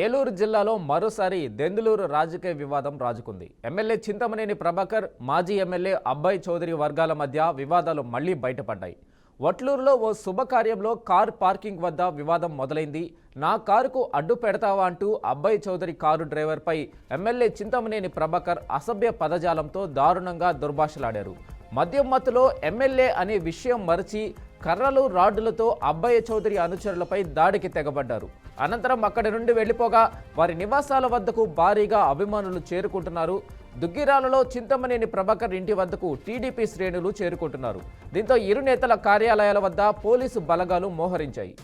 ఏలూరు జిల్లాలో మరోసారి దెందులూరు రాజకీయ వివాదం రాజుకుంది. ఎమ్మెల్యే చింతమనేని ప్రభాకర్, మాజీ ఎమ్మెల్యే అబ్బాయి చౌదరి వర్గాల మధ్య వివాదాలు మళ్లీ బయటపడ్డాయి. వట్లూరులో ఓ శుభకార్యంలో కారు పార్కింగ్ వద్ద వివాదం మొదలైంది. నా కారుకు అడ్డు పెడతావా అంటూ అబ్బాయి చౌదరి కారు డ్రైవర్పై ఎమ్మెల్యే చింతమనేని ప్రభాకర్ అసభ్య పదజాలంతో దారుణంగా దుర్భాషలాడారు. మద్యం మత్తులో ఎమ్మెల్యే అనే విషయం మరచి కర్రలు, రాడ్డులతో అబ్బాయి చౌదరి అనుచరులపై దాడికి తెగబడ్డారు. అనంతరం అక్కడి నుండి వెళ్లిపోగా వారి నివాసాల వద్దకు భారీగా అభిమానులు చేరుకుంటున్నారు. దుగ్గిరాలలో చింతమనేని ప్రభాకర్ ఇంటి వద్దకు టీడీపీ శ్రేణులు చేరుకుంటున్నారు. దీంతో ఇరు నేతల కార్యాలయాల వద్ద పోలీసు బలగాలు మోహరించాయి.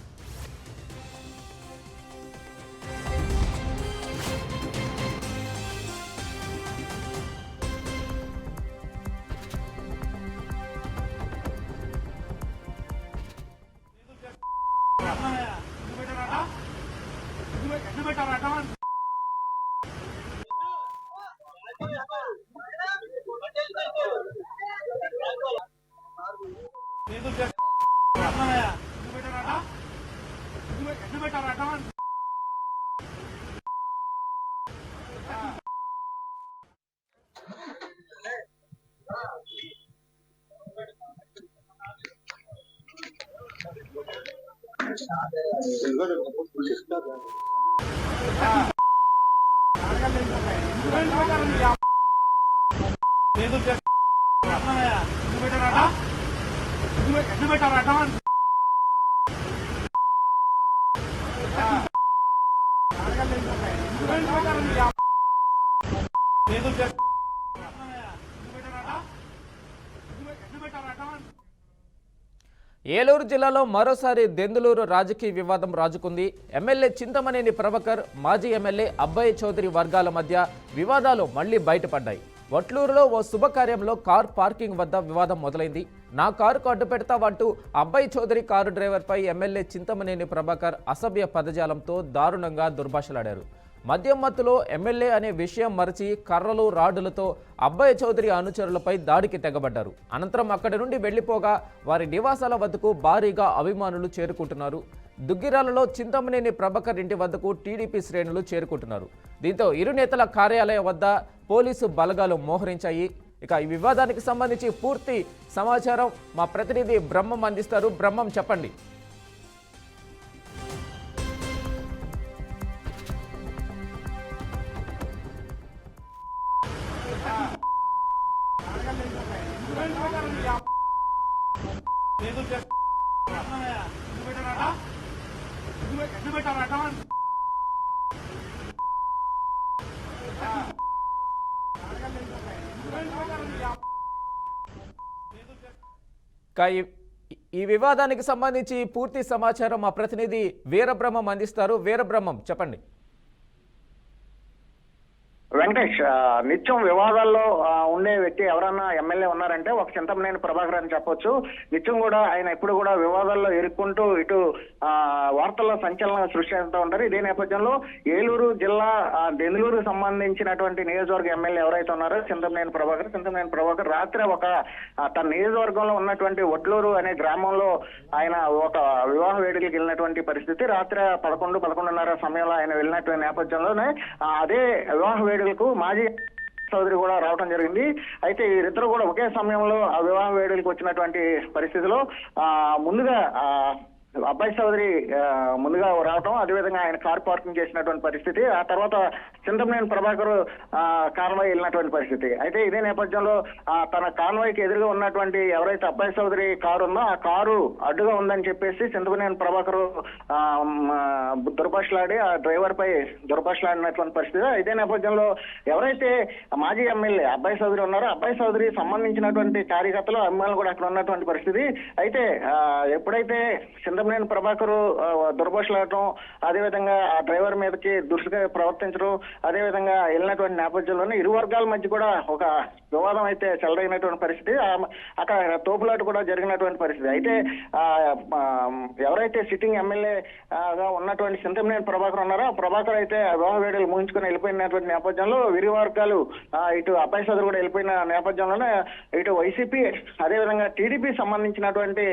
ఏలూరు జిల్లాలో మరోసారి దెందులూరు రాజకీయ వివాదం రాజుకుంది. ఎమ్మెల్యే చింతమనేని ప్రభాకర్, మాజీ ఎమ్మెల్యే అబ్బాయి చౌదరి వర్గాల మధ్య వివాదాలు మళ్లీ బయటపడ్డాయి. వట్లూరులో ఓ శుభకార్యంలో కార్ పార్కింగ్ వద్ద వివాదం మొదలైంది. నా కారుకు అడ్డు పెడతావంటూ అబ్బాయి చౌదరి కారు డ్రైవర్పై ఎమ్మెల్యే చింతమనేని ప్రభాకర్ అసభ్య పదజాలంతో దారుణంగా దుర్భాషలాడారు. మద్యం మత్తులో ఎమ్మెల్యే అనే విషయం మరచి కర్రలు, రాడ్డులతో అబ్బాయి చౌదరి అనుచరులపై దాడికి తెగబడ్డారు. అనంతరం అక్కడి నుండి వెళ్లిపోగా వారి నివాసాల వద్దకు భారీగా అభిమానులు చేరుకుంటున్నారు. దుగ్గిరాలలో చింతమనేని ప్రభాకర్ ఇంటి వద్దకు టీడీపీ శ్రేణులు చేరుకుంటున్నారు. దీంతో ఇరు నేతల కార్యాలయం వద్ద పోలీసు బలగాలు మోహరించాయి. ఇక ఈ వివాదానికి సంబంధించి పూర్తి సమాచారం మా ప్రతినిధి బ్రహ్మం అందిస్తారు. బ్రహ్మం, చెప్పండి. ఈ వివాదానికి సంబంధించి పూర్తి సమాచారం మా ప్రతినిధి వీరబ్రహ్మం అందిస్తారు. వీరబ్రహ్మం, చెప్పండి. వెంకటేష్, నిత్యం వివాదాల్లో ఉండే వ్యక్తి ఎవరన్నా ఎమ్మెల్యే ఉన్నారంటే ఒక చింతమనేని ప్రభాకర్ అని చెప్పొచ్చు. నిత్యం కూడా ఆయన ఎప్పుడు కూడా వివాదాల్లో ఇరుక్కుంటూ ఇటు వార్తల్లో సంచలనం సృష్టిస్తూ ఉంటారు. ఇదే నేపథ్యంలో ఏలూరు జిల్లా దెందులూరుకు సంబంధించినటువంటి నియోజకవర్గ ఎమ్మెల్యే ఎవరైతే ఉన్నారో చింతమనేని ప్రభాకర్ రాత్రి ఒక తన నియోజకవర్గంలో ఉన్నటువంటి వడ్లూరు అనే గ్రామంలో ఆయన ఒక వివాహ వేడుకలకు వెళ్ళినటువంటి పరిస్థితి. రాత్రి 11:30 సమయంలో ఆయన వెళ్ళినటువంటి నేపథ్యంలోనే అదే వివాహ వేడుకలకు మాజీ చౌదరి కూడా రావడం జరిగింది. అయితే వీరిద్దరు కూడా ఒకే సమయంలో ఆ వివాహ వేడుకలకు వచ్చినటువంటి పరిస్థితిలో ముందుగా అబ్బాయి చౌదరి ముందుగా రావడం, అదేవిధంగా ఆయన కార్ పార్కింగ్ చేసినటువంటి పరిస్థితి. ఆ తర్వాత చింతమనేని ప్రభాకర్ కాన్వాయ్ వెళ్ళినటువంటి పరిస్థితి. అయితే ఇదే నేపథ్యంలో తన కాన్వాయ్కి ఎదురుగా ఉన్నటువంటి ఎవరైతే అబ్బాయి చౌదరి కారు ఉందో ఆ కారు అడ్డుగా ఉందని చెప్పేసి చింతమనేని ప్రభాకర్ దుర్భాషలాడి ఆ డ్రైవర్ పై దుర్భాషలాడినటువంటి పరిస్థితి. ఇదే నేపథ్యంలో ఎవరైతే మాజీ ఎమ్మెల్యే అబ్బాయి చౌదరి ఉన్నారో అబ్బాయి చౌదరి సంబంధించినటువంటి కార్యకర్తలు, అభిమానులు కూడా అక్కడ ఉన్నటువంటి పరిస్థితి. అయితే ఎప్పుడైతే చింతమనేని ప్రభాకర్ దుర్భాషలాడటం, అదేవిధంగా ఆ డ్రైవర్ మీదకి దురుసుగా ప్రవర్తించడం, అదేవిధంగా వెళ్ళినటువంటి నేపథ్యంలోనే ఇరు వర్గాల మధ్య కూడా ఒక వివాదం అయితే చెలరైనటువంటి పరిస్థితి, అక్కడ తోపులాట కూడా జరిగినటువంటి పరిస్థితి. అయితే ఎవరైతే సిట్టింగ్ ఎమ్మెల్యే గా ఉన్నటువంటి చింతమనేని ప్రభాకర్ ఉన్నారో ఆ ప్రభాకర్ అయితే వివాహ వేడుకలు ముగించుకొని వెళ్ళిపోయినటువంటి నేపథ్యంలో ఇరు వర్గాలు ఇటు అబ్బాయి సోదరు కూడా వెళ్ళిపోయిన నేపథ్యంలోనే ఇటు వైసీపీ అదేవిధంగా టీడీపీ సంబంధించినటువంటి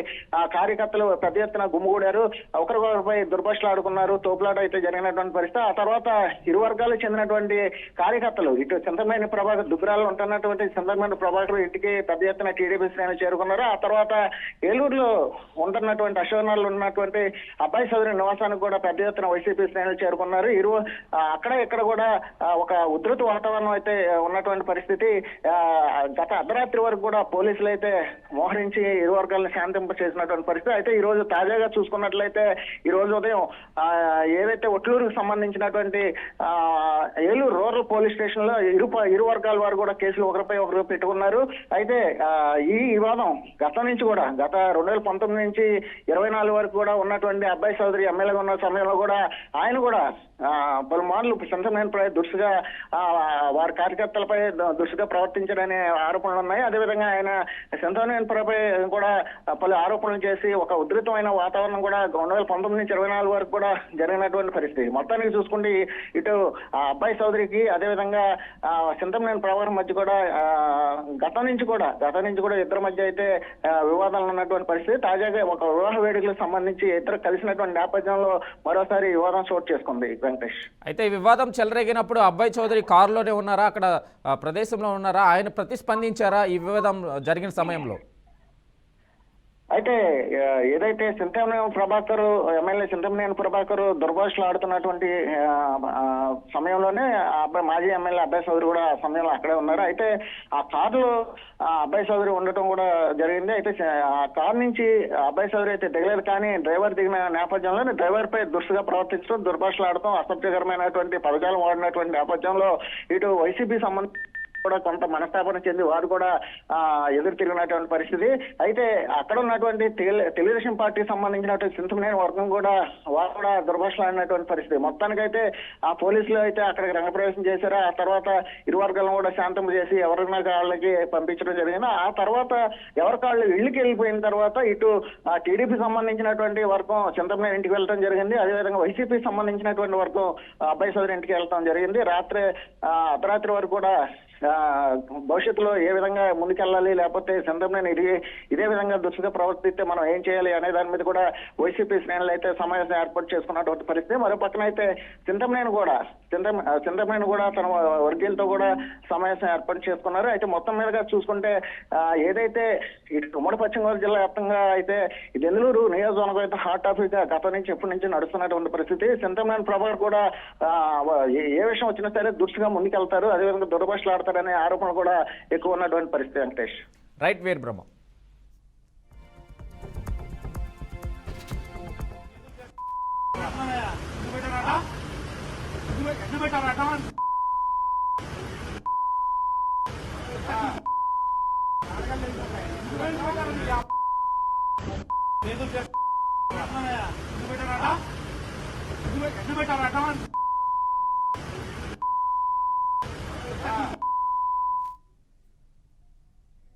కార్యకర్తలు పెద్ద ఎత్తున గుమ్ముగూడారు, ఒకరికొకరిపై దుర్భాషలు ఆడుకున్నారు, తోపులాట అయితే జరిగినటువంటి పరిస్థితి. ఆ తర్వాత ఇరు వర్గాలకు చెందినటువంటి కార్యకర్తలు ఇటు చింతమనేని ప్రభాకర్ దుగ్గరాల్లో ఉంటున్నటువంటి చింతమనేని ప్రభాకర్ ఇంటికి పెద్ద ఎత్తున టీడీపీ శ్రేణులు చేరుకున్నారు. ఆ తర్వాత ఏలూరులో ఉంటున్నటువంటి అశోకనగర్లో ఉన్నటువంటి అబ్బాయి సోదరి నివాసానికి కూడా పెద్ద ఎత్తున వైసీపీ శ్రేణులు చేరుకున్నారు. అక్కడ ఇక్కడ కూడా ఒక ఉధృత వాతావరణం అయితే ఉన్నటువంటి పరిస్థితి. గత అర్ధరాత్రి వరకు కూడా పోలీసులు అయితే మోహరించి ఇరు వర్గాలను శాంతింప చేసినటువంటి పరిస్థితి. అయితే ఈ రోజు తాజాగా చూసుకున్నట్లయితే ఈ రోజు ఉదయం ఏదైతే ఒట్లూరుకు సంబంధించినటువంటి ఏలూరు రూరల్ పోలీస్ స్టేషన్ లో ఇరు వర్గాల వారు కూడా కేసులు ఒకరిపై ఒకరు పెట్టుకున్నారు. అయితే ఈ వివాదం గతం నుంచి కూడా గత 2019 నుంచి 24 వరకు కూడా ఉన్నటువంటి అబ్బాయి చౌదరి ఎమ్మెల్యేగా ఉన్న సమయంలో కూడా ఆయన కూడా పలుమార్లు చింతమనేనిపై దురుసుగా వారి కార్యకర్తలపై దురుసుగా ప్రవర్తించడనే ఆరోపణలు ఉన్నాయి. అదేవిధంగా ఆయన చింతమనేనిపై కూడా పలు ఆరోపణలు చేసి ఒక ఉధృతమైన వాతావరణం కూడా 2019 నుంచి 24 వరకు కూడా జరిగినటువంటి పరిస్థితి. మొత్తానికి చూసుకుంటే ఇటు అబ్బాయి చౌదరికి అదేవిధంగా చింతమనేని ప్రభాకర్ మధ్య కూడా గతం నుంచి కూడా ఇద్దరి మధ్య అయితే వివాదాలు ఉన్నటువంటి పరిస్థితి. తాజాగా ఒక వివాహ వేడుకలకు సంబంధించి ఇద్దరు కలిసినటువంటి నేపథ్యంలో మరోసారి వివాదం చోటు చేసుకుంది. వెంకటేష్, అయితే ఈ వివాదం చెలరేగినప్పుడు అబ్బాయి చౌదరి కారులోనే ఉన్నారా, అక్కడ ప్రదేశంలో ఉన్నారా, ఆయన ప్రతిస్పందించారా ఈ వివాదం జరిగిన సమయంలో? అయితే ఏదైతే చింతమనేని ప్రభాకర్ ఎమ్మెల్యే చింతమనేని ప్రభాకర్ దుర్భాషలు ఆడుతున్నటువంటి సమయంలోనే అబ్బాయి మాజీ ఎమ్మెల్యే అబ్బాయి చౌదరి కూడా ఆ సమయంలో అక్కడే ఉన్నారు. అయితే ఆ కారులో అబ్బాయి చౌదరి ఉండటం కూడా జరిగింది. అయితే ఆ కారు నుంచి అబ్బాయి చౌదరి అయితే దిగలేదు, కానీ డ్రైవర్ దిగిన నేపథ్యంలో డ్రైవర్ పై దురుసుగా ప్రవర్తించడం, దుర్భాషలు ఆడటం, అసభ్యకరమైనటువంటి పదజాలం వాడినటువంటి నేపథ్యంలో ఇటు వైసీపీ సంబంధించి కూడా కొంత మనస్తాపన చెంది వారు కూడా ఎదురు తిరిగినటువంటి పరిస్థితి. అయితే అక్కడ ఉన్నటువంటి తెలుగుదేశం పార్టీకి సంబంధించినటువంటి చింతమనేని వర్గం కూడా వారు కూడా దుర్భాషలు ఆడినటువంటి పరిస్థితి. మొత్తానికైతే ఆ పోలీసులు అయితే అక్కడికి రంగప్రవేశం చేశారు. ఆ తర్వాత ఇరు వర్గాలను కూడా శాంతం చేసి ఎవరైనా వాళ్ళకి పంపించడం జరిగింది. ఆ తర్వాత ఎవరి కాళ్ళు ఇళ్ళకి వెళ్ళిపోయిన తర్వాత ఇటు టీడీపీ సంబంధించినటువంటి వర్గం చింతమనేని ఇంటికి వెళ్ళడం జరిగింది. అదేవిధంగా వైసీపీ సంబంధించినటువంటి వర్గం అబ్బాయి చౌదరి ఇంటికి వెళ్ళడం జరిగింది. అర్ధరాత్రి వరకు కూడా భవిష్యత్తులో ఏ విధంగా ముందుకెళ్ళాలి, లేకపోతే చింతమనేని ఇదే విధంగా దుస్తుగా ప్రవర్తిస్తే మనం ఏం చేయాలి అనే దాని మీద కూడా వైసీపీ శ్రేణులు అయితే సమావేశం ఏర్పాటు చేసుకున్నటువంటి పరిస్థితి. మరో పక్కన అయితే చింతమనేని కూడా తన వర్గీయులతో కూడా సమావేశం ఏర్పాటు చేసుకున్నారు. అయితే మొత్తం మీదుగా చూసుకుంటే ఏదైతే ఉమ్మడి పశ్చిమ గోదావరి జిల్లా వ్యాప్తంగా అయితే ఈ దెందులూరు నియోజకవర్గం అయితే హాట్ టాపిక్ గా గతం నుంచి ఎప్పటి నుంచి నడుస్తున్నటువంటి పరిస్థితి. చింతమనేని ప్రభాకర్ కూడా ఏ విషయం వచ్చినా సరే దురుసుగా ముందుకెళ్తారు, అదేవిధంగా దుర్భాషలు ఆడతారనే ఆరోపణలు కూడా ఎక్కువ ఉన్నటువంటి పరిస్థితి. వెంకటేష్, రైట్. వీర్ బ్రహ్మ. ఎన్ని